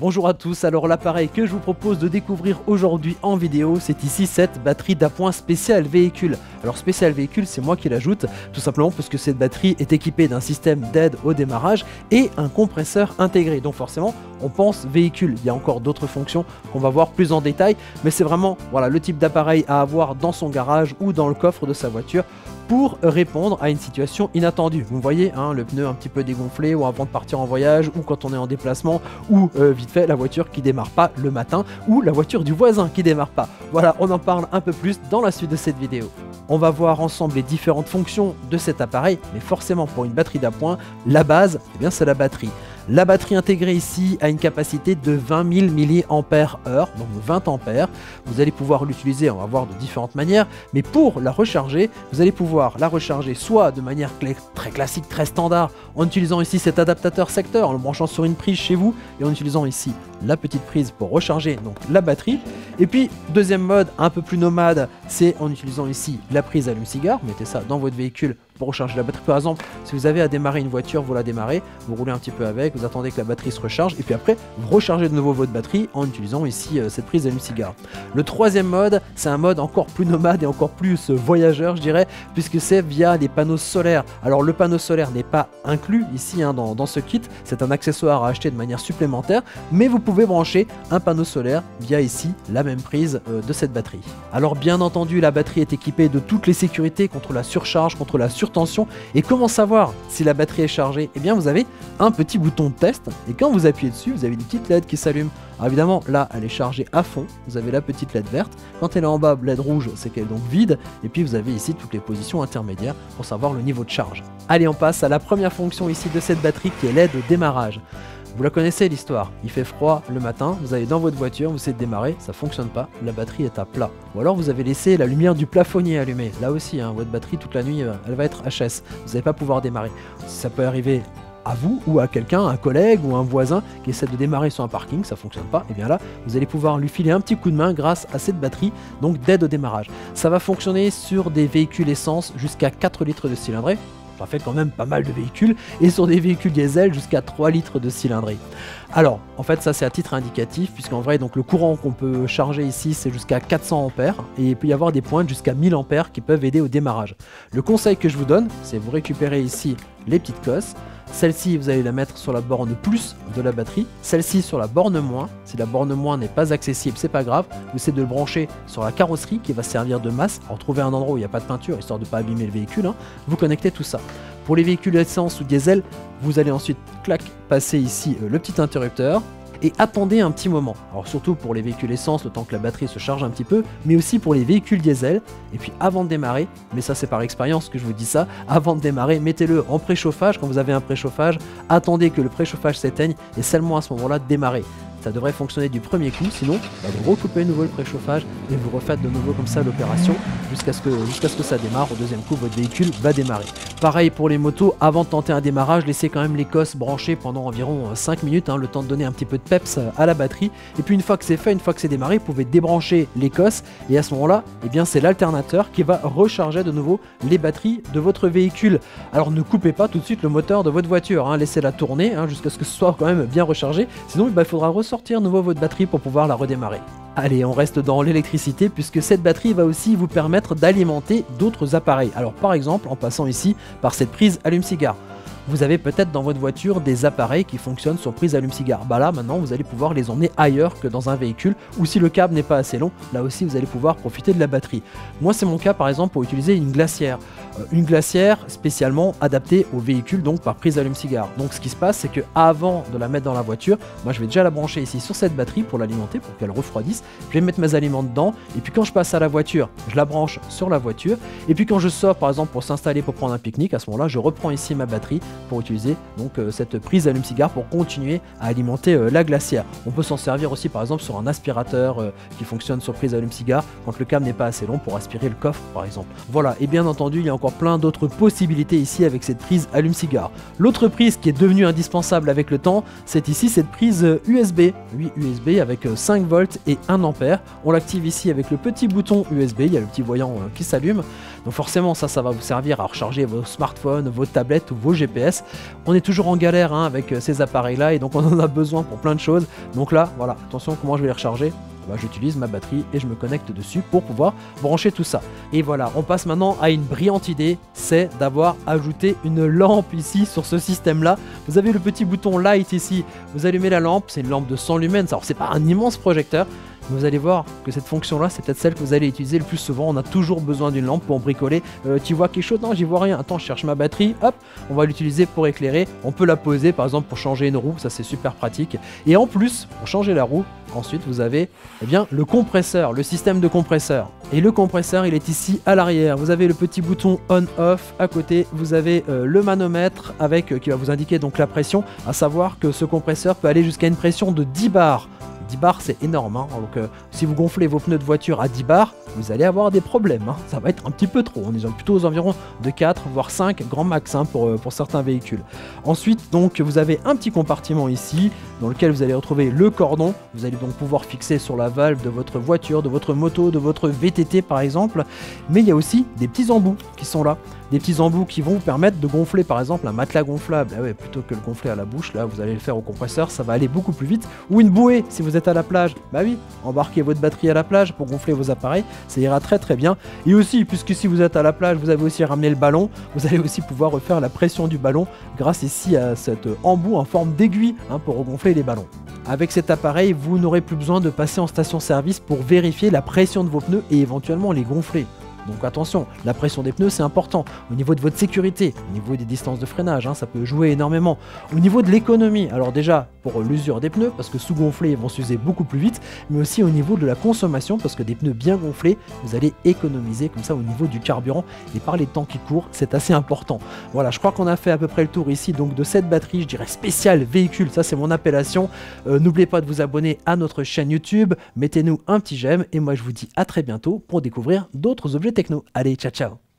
Bonjour à tous, alors l'appareil que je vous propose de découvrir aujourd'hui en vidéo, c'est ici cette batterie d'appoint spécial véhicule. Alors spécial véhicule, c'est moi qui l'ajoute, tout simplement parce que cette batterie est équipée d'un système d'aide au démarrage et un compresseur intégré. Donc forcément, on pense véhicule. Il y a encore d'autres fonctions qu'on va voir plus en détail, mais c'est vraiment voilà, le type d'appareil à avoir dans son garage ou dans le coffre de sa voiture pour répondre à une situation inattendue. Vous voyez, hein, le pneu un petit peu dégonflé ou avant de partir en voyage ou quand on est en déplacement ou vite fait la voiture qui démarre pas le matin ou la voiture du voisin qui démarre pas. Voilà, on en parle un peu plus dans la suite de cette vidéo. On va voir ensemble les différentes fonctions de cet appareil, mais forcément pour une batterie d'appoint, la base, eh bien c'est la batterie. La batterie intégrée ici a une capacité de 20 000 mAh, donc 20 ampères. Vous allez pouvoir l'utiliser, on va voir de différentes manières, mais pour la recharger, vous allez pouvoir la recharger soit de manière très classique, très standard, en utilisant ici cet adaptateur secteur, en le branchant sur une prise chez vous, et en utilisant ici la petite prise pour recharger donc la batterie. Et puis, deuxième mode, un peu plus nomade, c'est en utilisant ici la prise allume-cigare. Vous mettez ça dans votre véhicule pour recharger la batterie. Par exemple, si vous avez à démarrer une voiture, vous la démarrez, vous roulez un petit peu avec, vous attendez que la batterie se recharge, et puis après, vous rechargez de nouveau votre batterie en utilisant ici cette prise allume-cigare. Le troisième mode, c'est un mode encore plus nomade et encore plus voyageur, je dirais, puisque c'est via les panneaux solaires. Alors, le panneau solaire n'est pas inclus ici hein, dans ce kit, c'est un accessoire à acheter de manière supplémentaire, mais vous pouvez brancher un panneau solaire via ici la même prise de cette batterie. Alors, bien entendu, la batterie est équipée de toutes les sécurités contre la surcharge, contre la surtension. Et comment savoir si la batterie est chargée? Eh bien, vous avez un petit bouton de test, et quand vous appuyez dessus, vous avez une petite LED qui s'allume. Alors évidemment, là, elle est chargée à fond, vous avez la petite LED verte. Quand elle est en bas, LED rouge, c'est qu'elle est donc vide. Et puis vous avez ici toutes les positions intermédiaires pour savoir le niveau de charge. Allez, on passe à la première fonction ici de cette batterie qui est l'aide au démarrage. Vous la connaissez l'histoire, il fait froid le matin, vous allez dans votre voiture, vous essayez de démarrer, ça fonctionne pas, la batterie est à plat. Ou alors vous avez laissé la lumière du plafonnier allumée, là aussi, hein, votre batterie toute la nuit, elle va être HS, vous n'allez pas pouvoir démarrer. Ça peut arriver à vous ou à quelqu'un, un collègue ou un voisin qui essaie de démarrer sur un parking, ça fonctionne pas, et bien là, vous allez pouvoir lui filer un petit coup de main grâce à cette batterie, donc d'aide au démarrage. Ça va fonctionner sur des véhicules essence jusqu'à 4 litres de cylindrée. Ça fait quand même pas mal de véhicules, et sur des véhicules diesel jusqu'à 3 litres de cylindrée. Alors, en fait, ça c'est à titre indicatif, puisqu'en vrai, donc le courant qu'on peut charger ici, c'est jusqu'à 400 ampères, et il peut y avoir des pointes jusqu'à 1000 ampères qui peuvent aider au démarrage. Le conseil que je vous donne, c'est vous récupérez ici les petites cosses. Celle-ci, vous allez la mettre sur la borne plus de la batterie, celle-ci sur la borne moins. Si la borne moins n'est pas accessible, c'est pas grave, vous essayez de le brancher sur la carrosserie qui va servir de masse. Alors trouvez un endroit où il n'y a pas de peinture, histoire de ne pas abîmer le véhicule, hein. Vous connectez tout ça. Pour les véhicules essence ou diesel, vous allez ensuite, clac, passer ici le petit interrupteur, et attendez un petit moment. Alors surtout pour les véhicules essence, le temps que la batterie se charge un petit peu, mais aussi pour les véhicules diesel. Et puis avant de démarrer, mais ça c'est par expérience que je vous dis ça, avant de démarrer, mettez-le en préchauffage. Quand vous avez un préchauffage, attendez que le préchauffage s'éteigne et seulement à ce moment-là démarrez. Ça devrait fonctionner du premier coup, sinon vous recoupez à nouveau le préchauffage et vous refaites de nouveau comme ça l'opération jusqu'à ce que ça démarre. Au deuxième coup, votre véhicule va démarrer. Pareil pour les motos, avant de tenter un démarrage, laissez quand même les cosses branchées pendant environ 5 minutes, hein, le temps de donner un petit peu de peps à la batterie. Et puis une fois que c'est fait, une fois que c'est démarré, vous pouvez débrancher les cosses et à ce moment-là, eh bien c'est l'alternateur qui va recharger de nouveau les batteries de votre véhicule. Alors ne coupez pas tout de suite le moteur de votre voiture, hein, laissez-la tourner hein, jusqu'à ce que ce soit quand même bien rechargé, sinon il faudra sortir de nouveau votre batterie pour pouvoir la redémarrer. Allez, on reste dans l'électricité puisque cette batterie va aussi vous permettre d'alimenter d'autres appareils. Alors par exemple, en passant ici par cette prise allume-cigare. Vous avez peut-être dans votre voiture des appareils qui fonctionnent sur prise allume-cigare. Bah là, maintenant, vous allez pouvoir les emmener ailleurs que dans un véhicule, ou si le câble n'est pas assez long, là aussi, vous allez pouvoir profiter de la batterie. Moi, c'est mon cas, par exemple, pour utiliser une glacière. Une glacière spécialement adaptée au véhicule, donc par prise allume-cigare. Donc, ce qui se passe, c'est que avant de la mettre dans la voiture, moi, je vais déjà la brancher ici sur cette batterie pour l'alimenter, pour qu'elle refroidisse. Je vais mettre mes aliments dedans, et puis quand je passe à la voiture, je la branche sur la voiture. Et puis quand je sors, par exemple, pour s'installer pour prendre un pique-nique, à ce moment-là, je reprends ici ma batterie pour utiliser donc cette prise allume-cigare pour continuer à alimenter la glacière. On peut s'en servir aussi par exemple sur un aspirateur qui fonctionne sur prise allume-cigare quand le câble n'est pas assez long pour aspirer le coffre par exemple. Voilà, et bien entendu il y a encore plein d'autres possibilités ici avec cette prise allume-cigare. L'autre prise qui est devenue indispensable avec le temps, c'est ici cette prise USB. Oui, USB avec 5 volts et 1 ampère. On l'active ici avec le petit bouton USB, il y a le petit voyant qui s'allume. Donc forcément ça va vous servir à recharger vos smartphones, vos tablettes ou vos GPS. On est toujours en galère hein, avec ces appareils là et donc on en a besoin pour plein de choses. Donc là voilà, attention comment je vais les recharger. J'utilise ma batterie et je me connecte dessus pour pouvoir brancher tout ça. Et voilà, on passe maintenant à une brillante idée, c'est d'avoir ajouté une lampe ici sur ce système-là. Vous avez le petit bouton light ici, vous allumez la lampe, c'est une lampe de 100 lumens, alors c'est pas un immense projecteur, mais vous allez voir que cette fonction-là, c'est peut-être celle que vous allez utiliser le plus souvent. On a toujours besoin d'une lampe pour bricoler. Tu vois quelque chose? Non, j'y vois rien. Attends, je cherche ma batterie. Hop, on va l'utiliser pour éclairer. On peut la poser, par exemple, pour changer une roue. Ça, c'est super pratique. Et en plus, pour changer la roue, ensuite, vous avez le compresseur, le système de compresseur. Et le compresseur, il est ici à l'arrière. Vous avez le petit bouton on-off. À côté, vous avez le manomètre qui va vous indiquer donc la pression. À savoir que ce compresseur peut aller jusqu'à une pression de 10 bars. 10 bars c'est énorme hein. Donc si vous gonflez vos pneus de voiture à 10 bars vous allez avoir des problèmes hein. Ça va être un petit peu trop, on est plutôt aux environs de 4 voire 5 grand max hein, pour certains véhicules. Ensuite donc vous avez un petit compartiment ici dans lequel vous allez retrouver le cordon. Vous allez donc pouvoir fixer sur la valve de votre voiture, de votre moto, de votre VTT par exemple. Mais il y a aussi des petits embouts qui sont là. Des petits embouts qui vont vous permettre de gonfler par exemple un matelas gonflable. Ah ouais, plutôt que le gonfler à la bouche, là vous allez le faire au compresseur, ça va aller beaucoup plus vite. Ou une bouée si vous êtes à la plage. Bah oui, embarquez votre batterie à la plage pour gonfler vos appareils, ça ira très très bien. Et aussi, puisque si vous êtes à la plage, vous avez aussi ramené le ballon, vous allez aussi pouvoir refaire la pression du ballon grâce ici à cet embout en forme d'aiguille hein, pour regonfler les ballons. Avec cet appareil, vous n'aurez plus besoin de passer en station-service pour vérifier la pression de vos pneus et éventuellement les gonfler. Donc attention, la pression des pneus c'est important, au niveau de votre sécurité, au niveau des distances de freinage, hein, ça peut jouer énormément. Au niveau de l'économie, alors déjà pour l'usure des pneus, parce que sous-gonflés ils vont s'user beaucoup plus vite, mais aussi au niveau de la consommation, parce que des pneus bien gonflés, vous allez économiser comme ça au niveau du carburant, et par les temps qui courent, c'est assez important. Voilà, je crois qu'on a fait à peu près le tour ici donc de cette batterie, je dirais spéciale véhicule, ça c'est mon appellation. N'oubliez pas de vous abonner à notre chaîne YouTube, mettez-nous un petit j'aime, et moi je vous dis à très bientôt pour découvrir d'autres objets techno. Allez, ciao ciao.